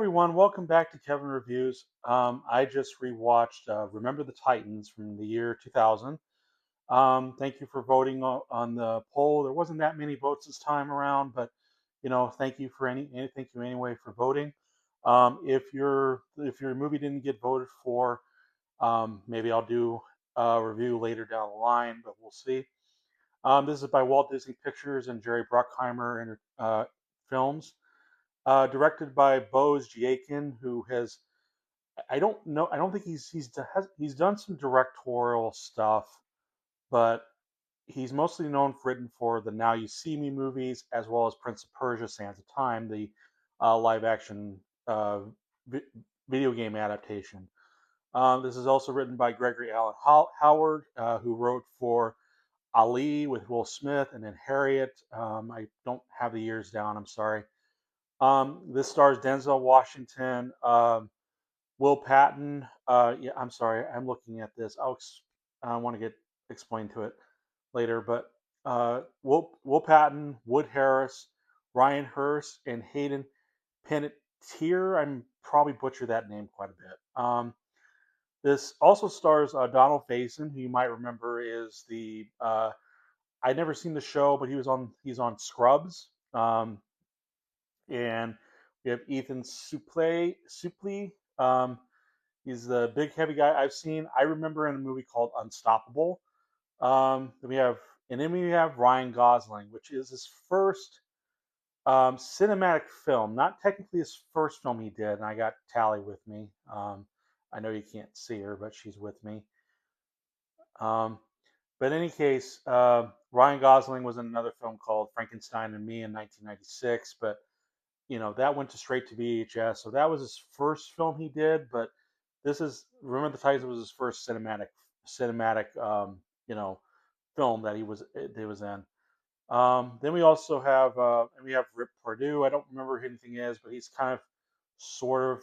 everyone, welcome back to Kevin Reviews. I just rewatched Remember the Titans from the year 2000. Thank you for voting on the poll. There wasn't that many votes this time around, but thank you for thank you anyway for voting. If your movie didn't get voted for, maybe I'll do a review later down the line, but we'll see. This is by Walt Disney Pictures and Jerry Bruckheimer and Films. Directed by Boaz Yakin, who has I don't know I don't think he's done some directorial stuff, but he's mostly known for written for the Now You See Me movies as well as Prince of Persia: Sands of Time, the live action vi- video game adaptation. This is also written by Gregory Allen Howard, who wrote for Ali with Will Smith and then Harriet. I don't have the years down. I'm sorry. This stars Denzel Washington, Will Patton. Yeah, I'm sorry, I'm looking at this. I want to get explained to it later, but Will Patton, Wood Harris, Ryan Hurst, and Hayden Panettiere. I'm probably butchered that name quite a bit. This also stars Donald Faison, who you might remember is the I'd never seen the show, but he's on Scrubs. And we have Ethan Suplee. He's the big heavy guy I've seen. I remember in a movie called Unstoppable. Then we have Ryan Gosling, which is his first cinematic film. Not technically his first film he did, and I got Tally with me. I know you can't see her, but she's with me. Um, but in any case, Ryan Gosling was in another film called Frankenstein and Me in 1996, but that went to straight to VHS. So that was his first film he did, but this is Remember the Titans was his first cinematic film that he was in. Then we also have Rip Pardue. I don't remember who anything is, but he's kind of sort of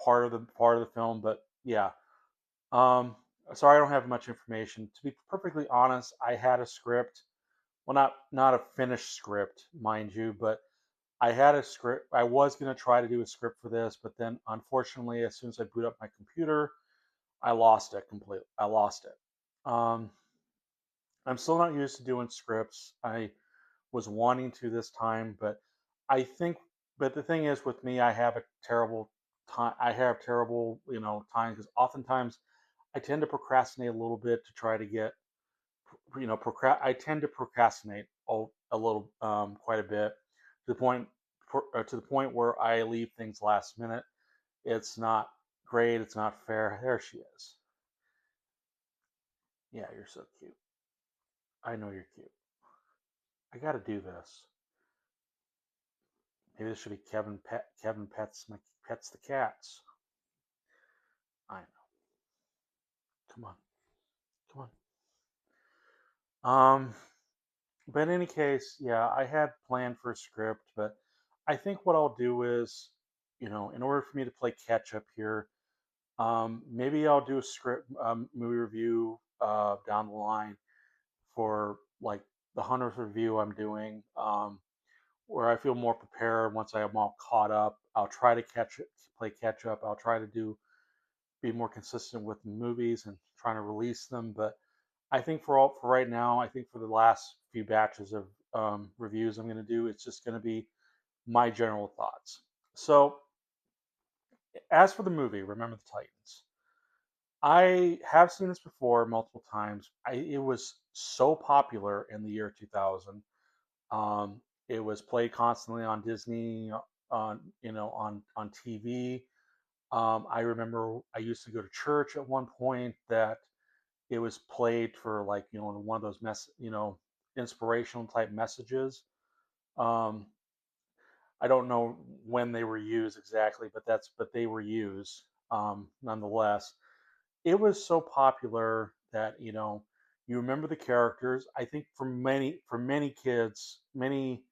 part of the film. But yeah, um, sorry I don't have much information. To be perfectly honest, I had a script. Well, not a finished script, mind you, but I had a script. I was going to try to do a script for this, but then unfortunately, as soon as I boot up my computer, I lost it completely. I lost it. I'm still not used to doing scripts. I was wanting to this time, but I think, but the thing is with me, I have a terrible time. I have terrible, time because oftentimes I tend to procrastinate a little bit to try to get, I tend to procrastinate a little, quite a bit to the point where I leave things last minute. It's not great. It's not fair. There she is. Yeah, you're so cute. I know you're cute. I got to do this. Maybe this should be Kevin pets the cats. I know. Come on, come on. But in any case, yeah, I had planned for a script, but I think what I'll do is, in order for me to play catch up here, maybe I'll do a script movie review down the line for like the 100th review I'm doing, where I feel more prepared once I am all caught up. I'll try to play catch up. I'll try to be more consistent with the movies and trying to release them. But I think for right now, I think for the last few batches of reviews I'm going to do, it's just going to be my general thoughts. So as for the movie, Remember the Titans. I have seen this before multiple times. It was so popular in the year 2000. It was played constantly on Disney, on TV. I remember I used to go to church at one point that it was played for like one of those inspirational type messages. Um, I don't know when they were used exactly, but they were used nonetheless. It was so popular that you remember the characters. I think for many kids, many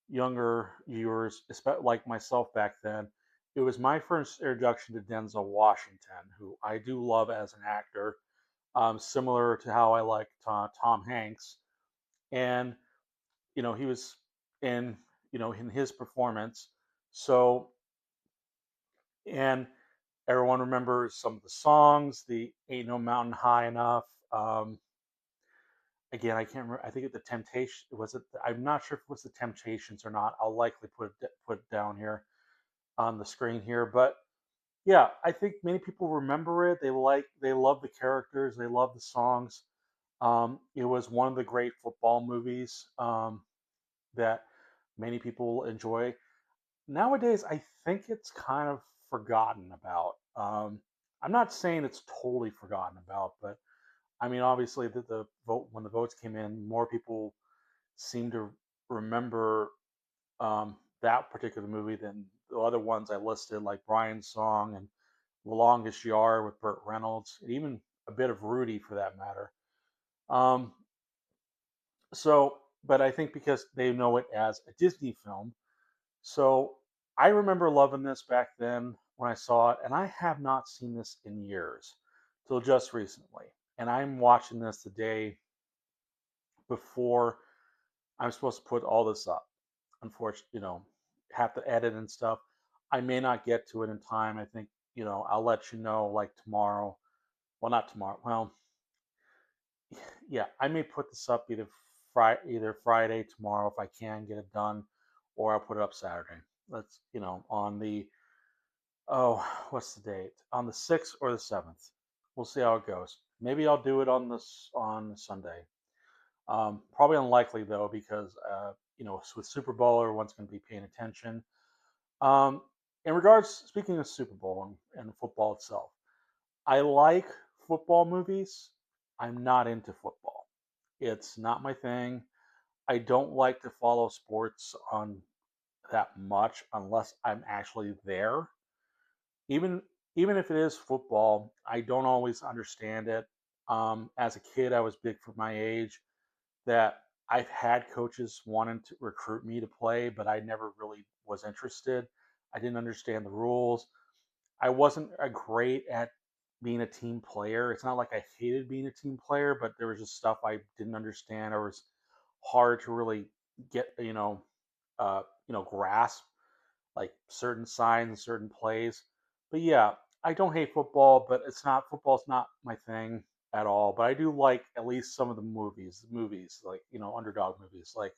younger viewers, especially like myself back then, it was my first introduction to Denzel Washington, who I do love as an actor, similar to how I like Tom Hanks, and he was in in his performance. So and everyone remembers some of the songs. The "Ain't No Mountain High Enough." Um, Again, I can't remember. I think the Temptation was it. I'm not sure if it was the Temptations or not. I'll likely put it down here on the screen here, but yeah, I think many people remember it. They love the characters, they love the songs. It was one of the great football movies that many people enjoy. Nowadays, I think it's kind of forgotten about. I'm not saying it's totally forgotten about, but I mean, obviously, the vote when the votes came in, more people seem to remember that particular movie than the other ones I listed, like Brian's Song and The Longest Yard with Burt Reynolds, and even a bit of Rudy for that matter. Um, but I think because they know it as a Disney film, so I remember loving this back then when I saw it, and I have not seen this in years, till just recently. And I'm watching this the day before I'm supposed to put all this up. Unfortunately, have to edit and stuff. I may not get to it in time. I think, I'll let you know like tomorrow. Well, not tomorrow. Well, yeah, I may put this up either Friday tomorrow if I can get it done, or I'll put it up Saturday. Let's on the oh, what's the date? On the 6th or the 7th. We'll see how it goes. Maybe I'll do it on Sunday. Probably unlikely though because with Super Bowl everyone's going to be paying attention. Um, speaking of Super Bowl and football itself, I like football movies. I'm not into football. It's not my thing. I don't like to follow sports on that much unless I'm actually there. Even even if it is football, I don't always understand it. As a kid, I was big for my age that I've had coaches wanting to recruit me to play, but I never really was interested. I didn't understand the rules. I wasn't a great at being a team player. It's not like I hated being a team player, but there was just stuff I didn't understand or was hard to really get, grasp like certain signs, certain plays. But yeah, I don't hate football, but football's not my thing at all. But I do like at least some of the movies like underdog movies, like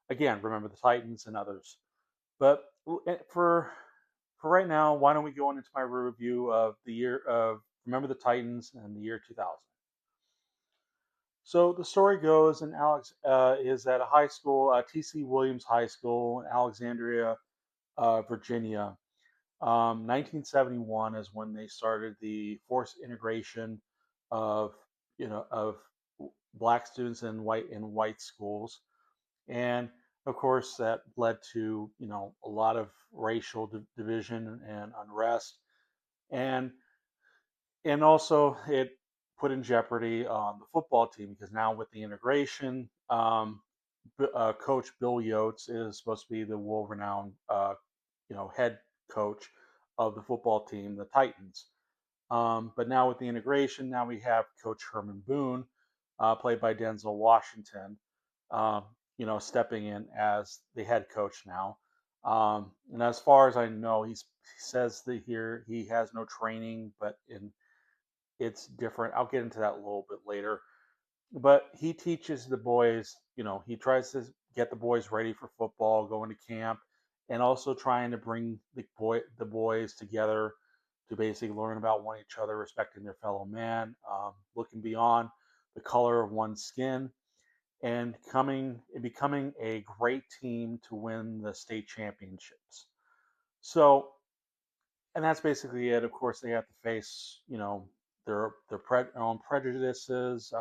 again, Remember the Titans and others. But for right now, why don't we go on into my review of the year of Remember the Titans and the year 2000? So the story goes, and Alex is at a high school, T.C. Williams High School in Alexandria, Virginia. 1971 is when they started the forced integration of of black students in white schools, and of course that led to a lot of racial division and unrest, and also it put in jeopardy the football team because now with the integration, Coach Bill Yotes is supposed to be the world-renowned head coach of the football team, the Titans. But now with the integration, now we have Coach Herman Boone, played by Denzel Washington, um, stepping in as the head coach now. And as far as I know, he says that here he has no training, but it's different. I'll get into that a little bit later. But he teaches the boys, he tries to get the boys ready for football, going to camp, and also trying to bring the boys together to basically learn about one each other, respecting their fellow man, looking beyond the color of one's skin, and becoming a great team to win the state championships. So, and that's basically it. Of course, they have to face, their own prejudices.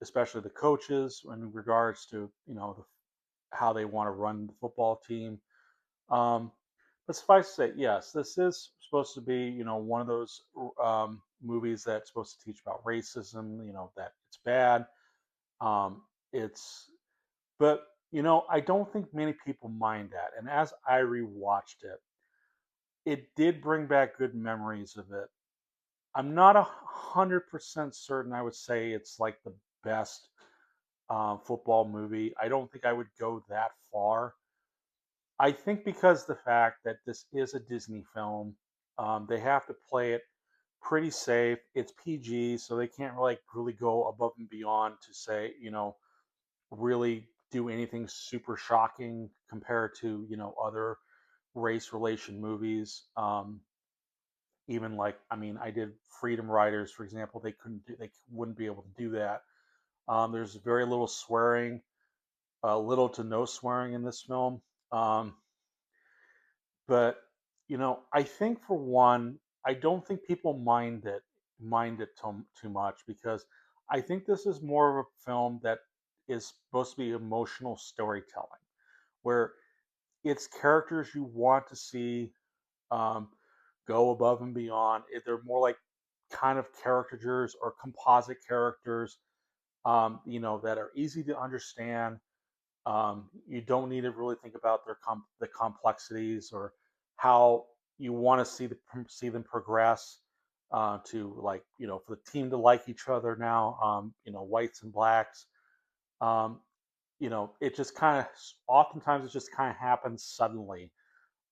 Especially the coaches in regards to how they want to run the football team. Um, but suffice to say, yes, this is supposed to be one of those movies that's supposed to teach about racism. That it's bad. Um, it's but I don't think many people mind that. And as I rewatched it, it did bring back good memories of it. I'm not 100% certain. I would say it's like the best football movie. I don't think I would go that far. I think because the fact that this is a Disney film, they have to play it pretty safe. It's PG, so they can't like really go above and beyond to say, really do anything super shocking compared to, other race relation movies. Even like, I mean, I did Freedom Riders, for example. They wouldn't be able to do that. There's very little swearing, little to no swearing in this film. Um, but I think for one, I don't think people mind it too much because I think this is more of a film that is supposed to be emotional storytelling, where it's characters you want to see um, go above and beyond. They're more like kind of caricatures or composite characters, that are easy to understand. You don't need to really think about the complexities or how you want to see them progress to like for the team to like each other now. Whites and blacks. Um, it just kind of oftentimes it just kind of happens suddenly.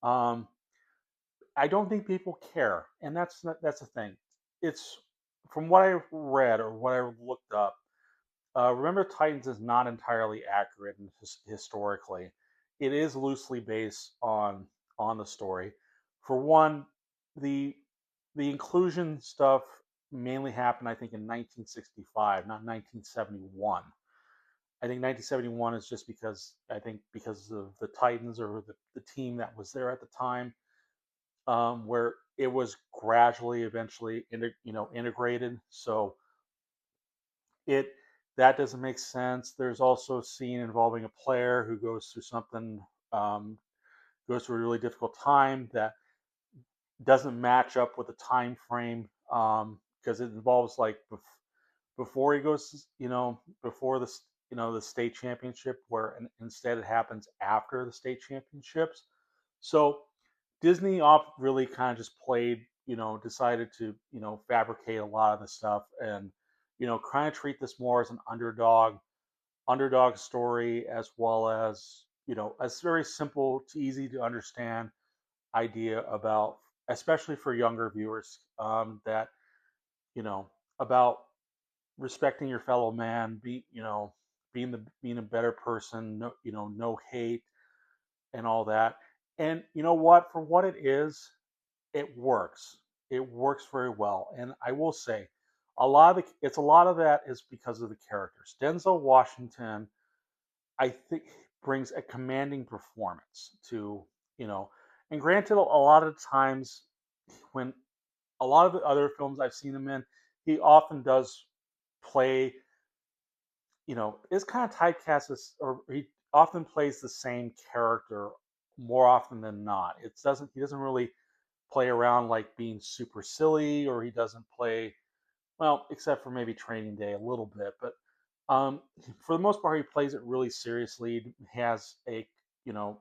Um, I don't think people care, and that's the thing. It's from what I read or what I looked up. Remember, Titans is not entirely accurate historically. It is loosely based on the story. For one, the the inclusion stuff mainly happened, I think, in 1965, not 1971. I think 1971 is just because of the Titans or the team that was there at the time, where it was gradually, eventually, integrated. So it that doesn't make sense. There's also a scene involving a player who goes through something, um, goes through a really difficult time that doesn't match up with the time frame because it involves like before he goes, before the state championship, where instead it happens after the state championships. So Disney op really kind of just played, decided to, fabricate a lot of the stuff and, kind of treat this more as an underdog story, as well as, a very simple to easy to understand idea about, especially for younger viewers, that, you know, about respecting your fellow man, being a better person, no, no hate and all that. And you know what? For what it is, it works. It works very well. And I will say, a lot of that is because of the characters. Denzel Washington, I think, brings a commanding performance to, you know, and granted, a lot of times when a lot of the other films I've seen him in, he often does play, is kind of typecast as, or he often plays the same character more often than not. He doesn't really play around like being super silly, or he doesn't play well, except for maybe Training Day a little bit, but um, for the most part, he plays it really seriously. He has you know,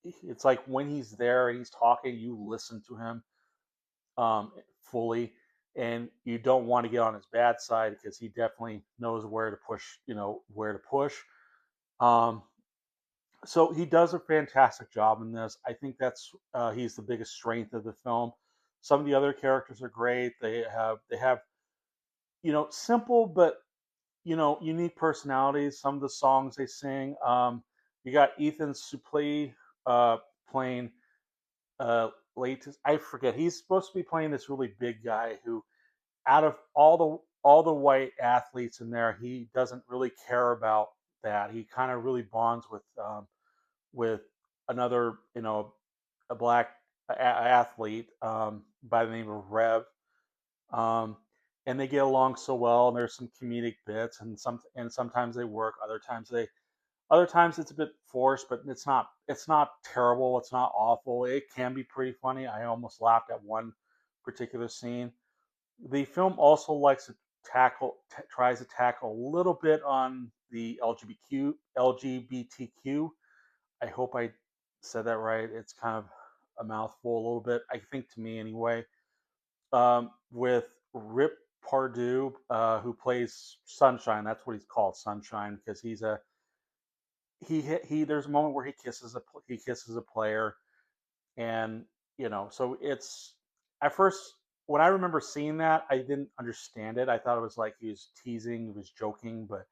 it's like when he's there and he's talking, you listen to him um, fully, and you don't want to get on his bad side because he definitely knows where to push, where to push. Um, so he does a fantastic job in this. I think that's he's the biggest strength of the film. Some of the other characters are great. They have simple but unique personalities. Some of the songs they sing. You got Ethan Suplee playing late. I forget. He's supposed to be playing this really big guy who, out of all the white athletes in there, he doesn't really care about that. He kind of really bonds with another, a black athlete by the name of Rev. Um, and they get along so well, and there's some comedic bits, and sometimes they work. Other times it's a bit forced, but it's not terrible. It's not awful. It can be pretty funny. I almost laughed at one particular scene. The film also likes to tries to tackle a little bit on the LGBTQ. I hope I said that right. It's kind of a mouthful a little bit, I think, to me anyway. With Rip Pardue, who plays Sunshine. That's what he's called, Sunshine, because he there's a moment where he kisses a player, and so it's at first when I remember seeing that, I didn't understand it. I thought it was like he was teasing, he was joking, but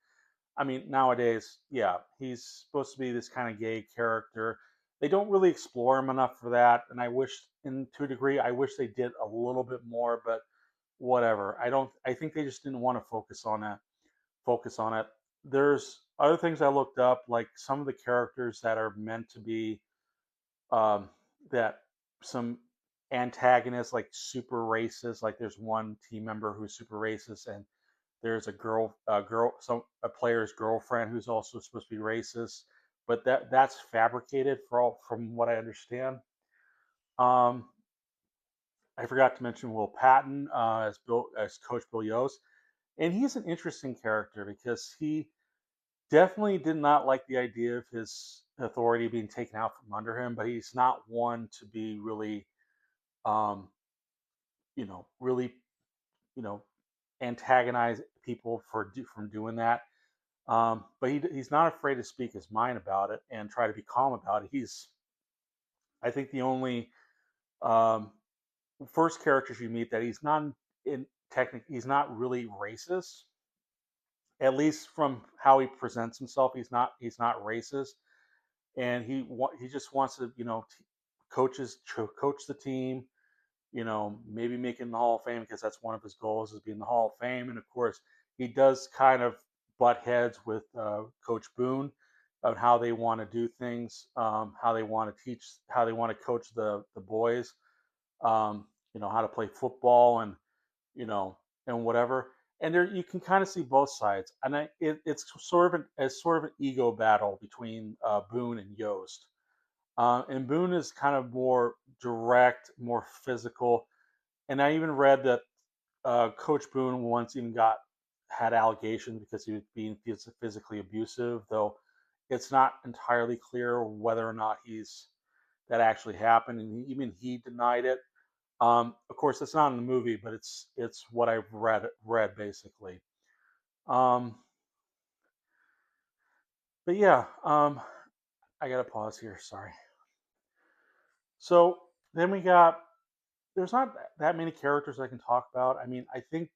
I mean, nowadays, yeah, he's supposed to be this kind of gay character. They don't really explore him enough for that, and I wish, in to a degree, I wish they did a little bit more. But whatever. I don't. I think they just didn't want to focus on it. There's other things I looked up, like some of the characters that are meant to be um, that some antagonists, like super racist. Like there's one team member who's super racist, and there's a player's girlfriend who's also supposed to be racist. But that's fabricated from what I understand. Um, I forgot to mention Will Patton as Coach Bill Yost, and he's an interesting character because he definitely did not like the idea of his authority being taken out from under him, but he's not one to be really, um, really, you know, antagonize people from doing that. But he's not afraid to speak his mind about it and try to be calm about it. I think, the only um, first characters you meet that he's not really racist, at least from how he presents himself. He's not racist, and he just wants to coach the team. Maybe making the Hall of Fame because that's one of his goals is being in the Hall of Fame. And of course, he does kind of butt heads with Coach Boone on how they want to do things, how they want to teach, how they want to coach the boys, um, how to play football and you know and whatever. And there you can kind of see both sides, and it's sort of an ego battle between Boone and Yost. And Boone is kind of more direct, more physical, and I even read that Coach Boone once even had allegations because he was being physically abusive, though it's not entirely clear whether or not that actually happened, and even he denied it. Of course, it's not in the movie, but it's what I've read basically. Um, but yeah, I gotta pause here. Sorry. So then there's not that many characters I can talk about. I mean, I think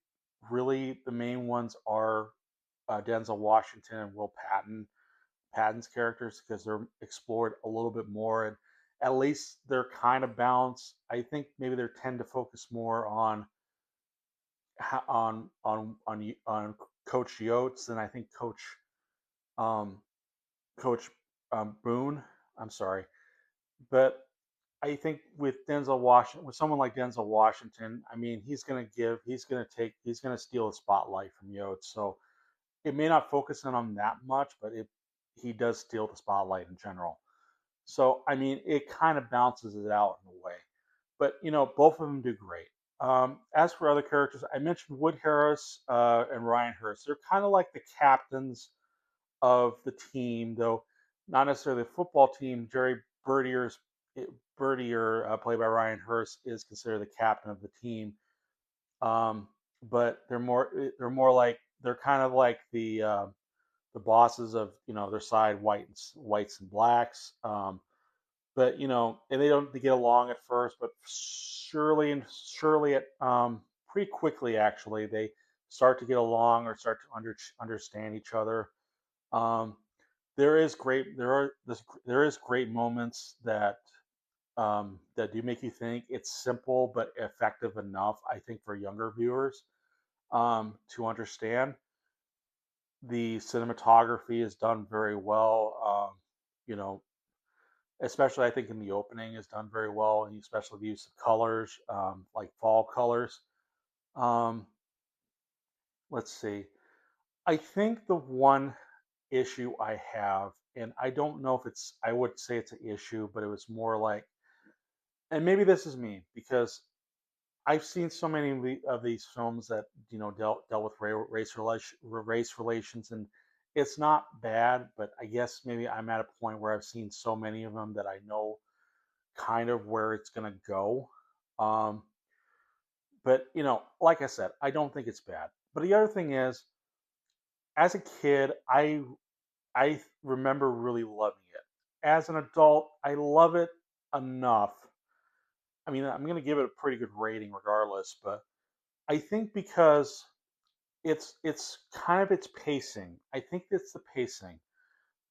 really the main ones are Denzel Washington and Will Patton's characters because they're explored a little bit more, and at least they're kind of balanced. I think maybe they tend to focus more on on Coach Yotes than I think um, Coach Boone. I'm sorry, but I think with someone like Denzel Washington, I mean, he's gonna steal the spotlight from Yotes. So it may not focus in on that much, but he does steal the spotlight in general. So I mean, it kind of balances it out in a way. But both of them do great. As for other characters, I mentioned Wood Harris and Ryan Hurst. They're kind of like the captains of the team, though not necessarily the football team. Birdier, played by Ryan Hurst, is considered the captain of the team. Um, but they're kind of like the bosses of their side, whites and blacks. But and they get along at first, but surely at pretty quickly actually they start to get along or start to understand each other. Um, there is great moments that do make you think. It's simple but effective enough, I think, for younger viewers to understand. The cinematography is done very well. You know, Especially I think in the opening is done very well, and especially the use of colors, like fall colors. Um, let's see. I think the one issue I have, and I don't know if I would say it's an issue, but it was more like, and maybe this is me because I've seen so many of these films that dealt with race relations, and it's not bad, but I guess maybe I'm at a point where I've seen so many of them that I know kind of where it's going to go. Um, but like I said, I don't think it's bad. But the other thing is, as a kid, remember really loving it. As an adult, I love it enough. I mean, I'm going to give it a pretty good rating regardless, but I think because it's kind of its pacing. I think it's the pacing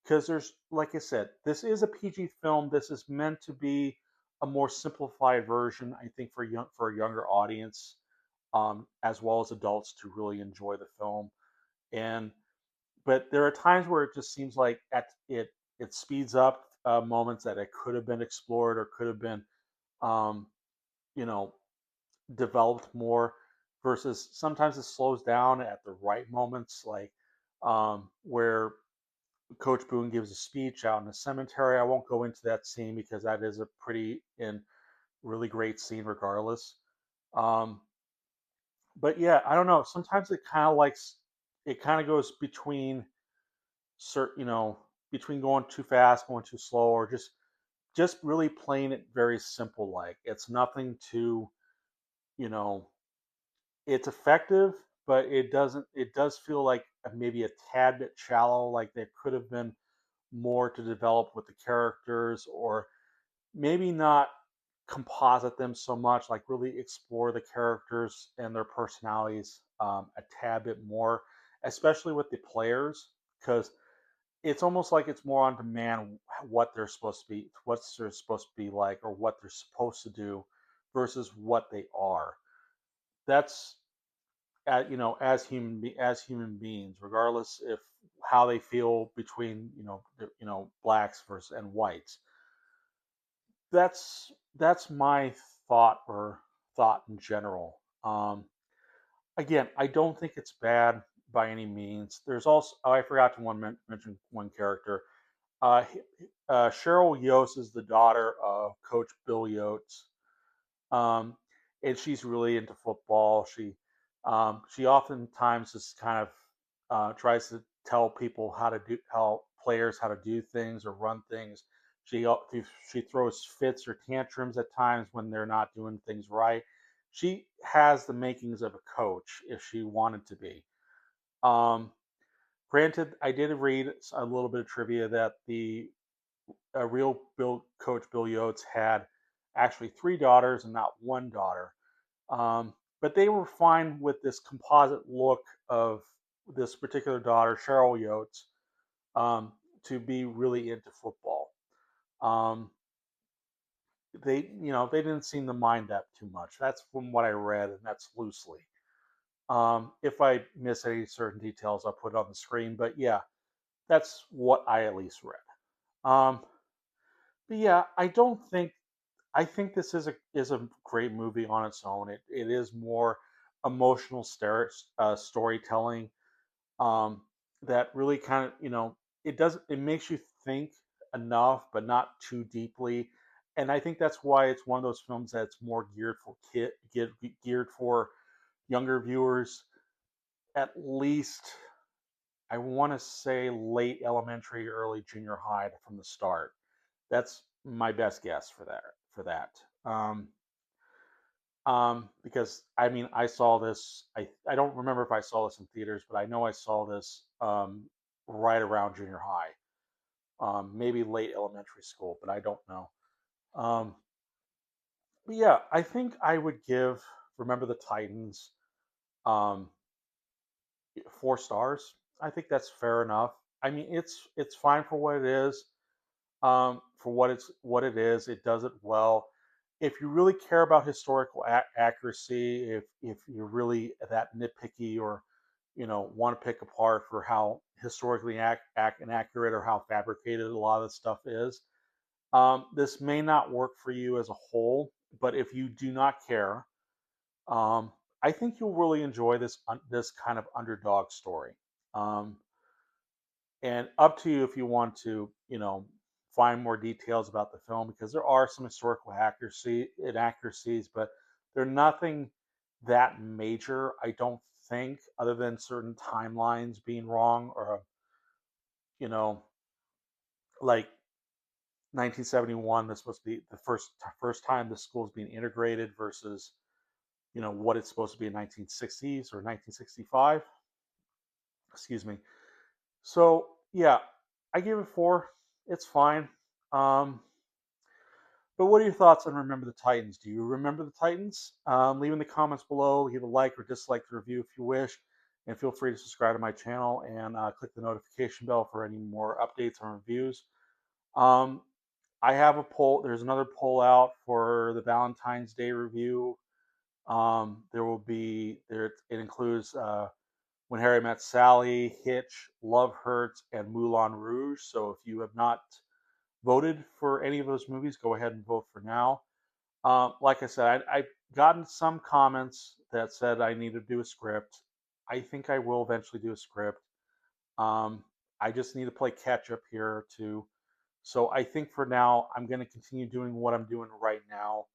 because there's, like I said, this is a PG film. This is meant to be a more simplified version, I think, for a younger audience, as well as adults to really enjoy the film. And but there are times where it just seems like it speeds up moments that it could have been explored or could have been um, you know developed more, versus sometimes it slows down at the right moments, like where Coach Boone gives a speech out in the cemetery. I won't go into that scene because that is a pretty and really great scene regardless. Um, but yeah, I don't know. Sometimes it kind of goes between certain, between going too fast, going too slow, or just really playing it very simple. Like it's nothing too, you know, it's effective, but it doesn't. It does feel like maybe a tad bit shallow. Like there could have been more to develop with the characters, or maybe not composite them so much. Like really explore the characters and their personalities a tad bit more, especially with the players, because it's almost like it's more on demand what they're supposed to be like, or what they're supposed to do, versus what they are. That's as human beings, regardless if how they feel between blacks versus and whites. That's my thought in general. Again, I don't think it's bad by any means. There's also, oh, I forgot to mention one character. Cheryl Yost is the daughter of Coach Bill Yost, um, and she's really into football. She oftentimes just kind of tries to tell people how players how to do things or run things. She she throws fits or tantrums at times when they're not doing things right. She has the makings of a coach if she wanted to be. Um, Granted, I did read a little bit of trivia that the real coach Bill Yost had actually three daughters and not one daughter. But they were fine with this composite look of this particular daughter, Cheryl Yost, to be really into football. Um, they didn't seem to mind that too much. That's from what I read, and that's loosely. If I miss any certain details, I'll put it on the screen. But yeah, that's what I at least read. Um, but yeah, I think this is a great movie on its own. It is more emotional storytelling, um, that really kind of it makes you think enough, but not too deeply. And I think that's why it's one of those films that's more geared for younger viewers, at least I want to say late elementary, early junior high from the start. That's my best guess for that. Because I mean, I saw this. I don't remember if I saw this in theaters, but I know I saw this right around junior high, maybe late elementary school, but I don't know. Um, but yeah, I think I would give Remember the Titans um, 4 stars. I think that's fair enough. I mean, it's fine for what it is. For what it is. It does it well. If you really care about historical accuracy, if you're really that nitpicky, or want to pick apart for how historically inaccurate or how fabricated a lot of the stuff is, this may not work for you as a whole. But if you do not care, um, I think you'll really enjoy this kind of underdog story. Um, and up to you if you want to, find more details about the film, because there are some historical accuracy inaccuracies, but they're nothing that major, I don't think, other than certain timelines being wrong, or you know, like 1971. This supposed to be the first time the school is being integrated, versus what it's supposed to be in 1960s or 1965. Excuse me. So yeah, I give it 4. It's fine. Um, but what are your thoughts on Remember the Titans? Do you remember the Titans? Leave in the comments below. Leave a like or dislike the review if you wish. And feel free to subscribe to my channel and click the notification bell for any more updates on reviews. Um, I have a poll. There's another poll out for the Valentine's Day review. There will be there. It includes When Harry Met Sally, Hitch, Love Hurts, and Moulin Rouge. So if you have not voted for any of those movies, go ahead and vote for now. Like I said, I've gotten some comments that said I need to do a script. I think I will eventually do a script. Um, I just need to play catch up here too. So I think for now, I'm going to continue doing what I'm doing right now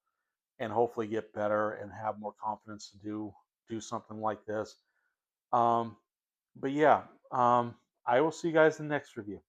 and hopefully get better and have more confidence to do something like this. Um, but yeah, I will see you guys in the next review.